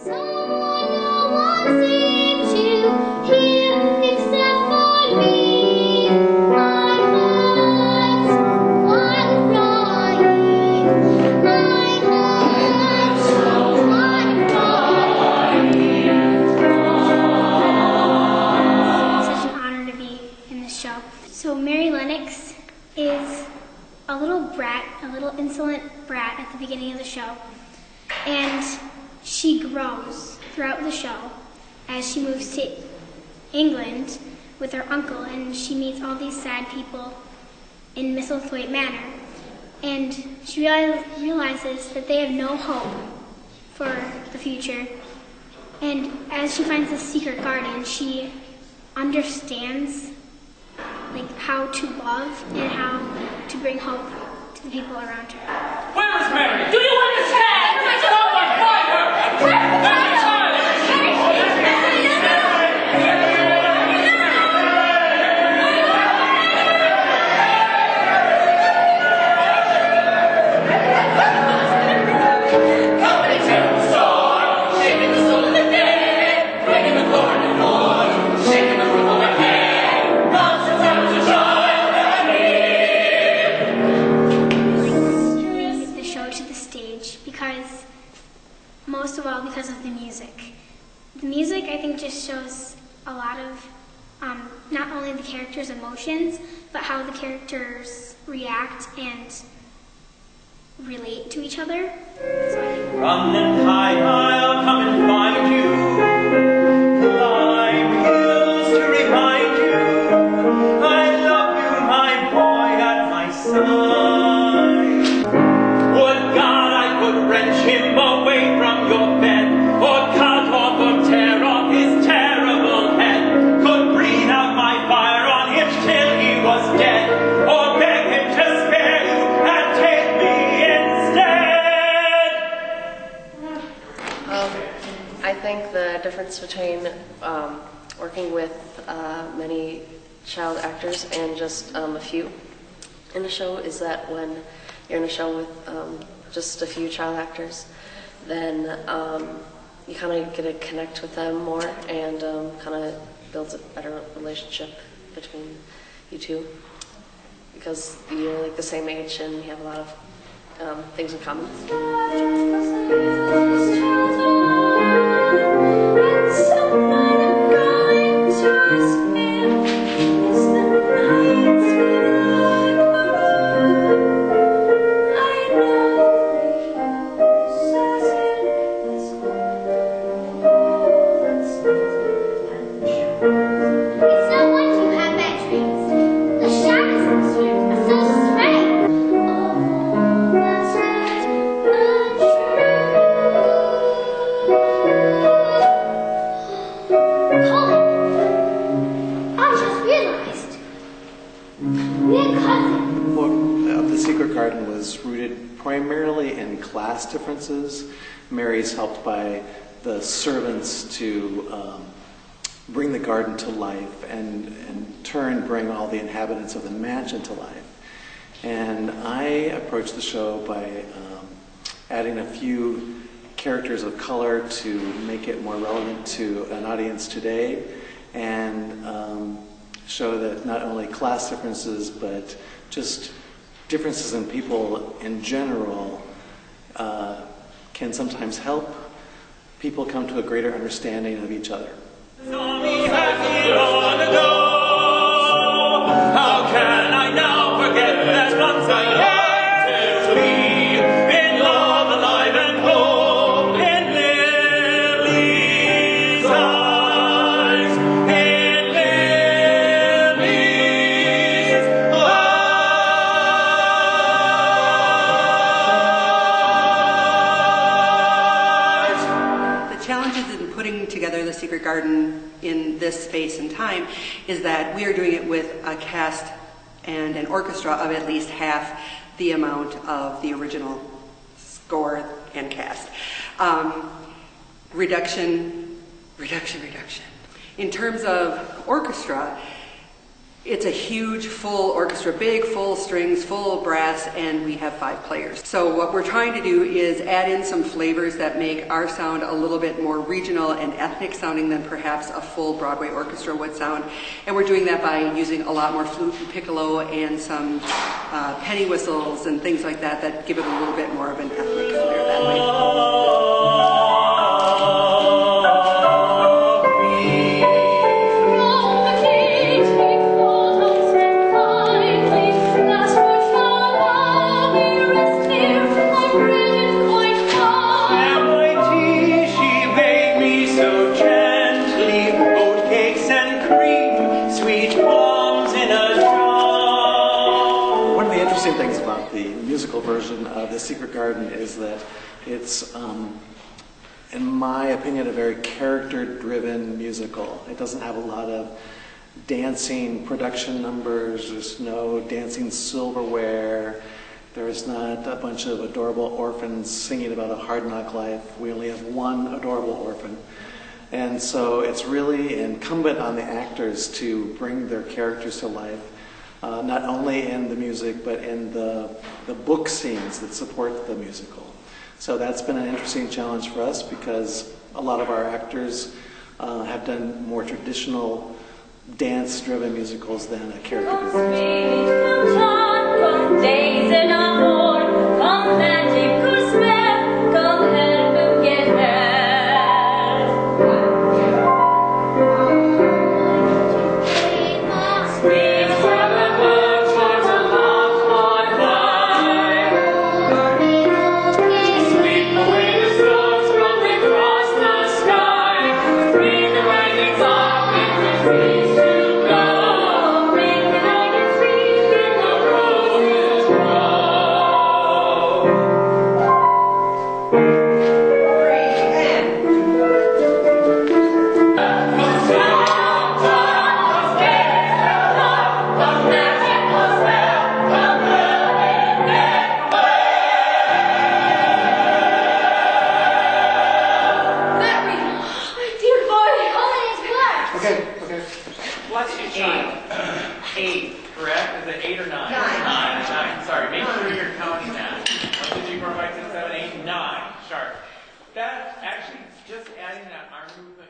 Someone no one seems to hear except for me. My heart's wild crying. My heart's wild crying. Such an honor to be in this show. So Mary Lennox is a little brat, a little insolent brat at the beginning of the show. And she grows throughout the show as she moves to England with her uncle, and she meets all these sad people in Misselthwaite Manor. And she realizes that they have no hope for the future. And as she finds this secret garden, she understands how to love and how to bring hope to the people around her. Where is Mary? Do you understand? Someone find her! Most of all because of the music. The music, I think, just shows a lot of not only the characters' emotions, but how the characters react and relate to each other. Run and hide, I'll come and find you. Climb hills to remind you I love you, my boy, at my side. Would God I could wrench him away from your bed, or cut off or tear off his terrible head, could breathe out my fire on him till he was dead, or beg him to spare you and take me instead. I think the difference between working with many child actors and just a few in a show is that when you're in a show with just a few child actors, then you kind of get to connect with them more and kind of builds a better relationship between you two, because you're like the same age and you have a lot of things in common. Primarily in class differences. Mary's helped by the servants to bring the garden to life and in turn bring all the inhabitants of the mansion to life. And I approached the show by adding a few characters of color to make it more relevant to an audience today, and show that not only class differences but just differences in people in general can sometimes help people come to a greater understanding of each other. How can I now forget that once I had to be in love, alive and whole, in Lily's eyes, in Lily's eyes. The challenges in putting together the Secret Garden in this space and time is that we are doing it with a cast and an orchestra of at least half the amount of the original score and cast. Reduction. In terms of orchestra, It's a huge full orchestra, big full strings, full brass, and we have 5 players. So what we're trying to do is add in some flavors that make our sound a little bit more regional and ethnic sounding than perhaps a full Broadway orchestra would sound. And we're doing that by using a lot more flute and piccolo and some penny whistles and things like that that give it a little bit more of an ethnic flair that way. Things about the musical version of The Secret Garden is that it's, in my opinion, a very character-driven musical. It doesn't have a lot of dancing production numbers. There's no dancing silverware. There's not a bunch of adorable orphans singing about a hard knock life. We only have one adorable orphan. And so it's really incumbent on the actors to bring their characters to life. Not only in the music, but in the book scenes that support the musical. So that's been an interesting challenge for us because a lot of our actors have done more traditional dance-driven musicals than a character-driven. Sharp. That actually, just adding that arm movement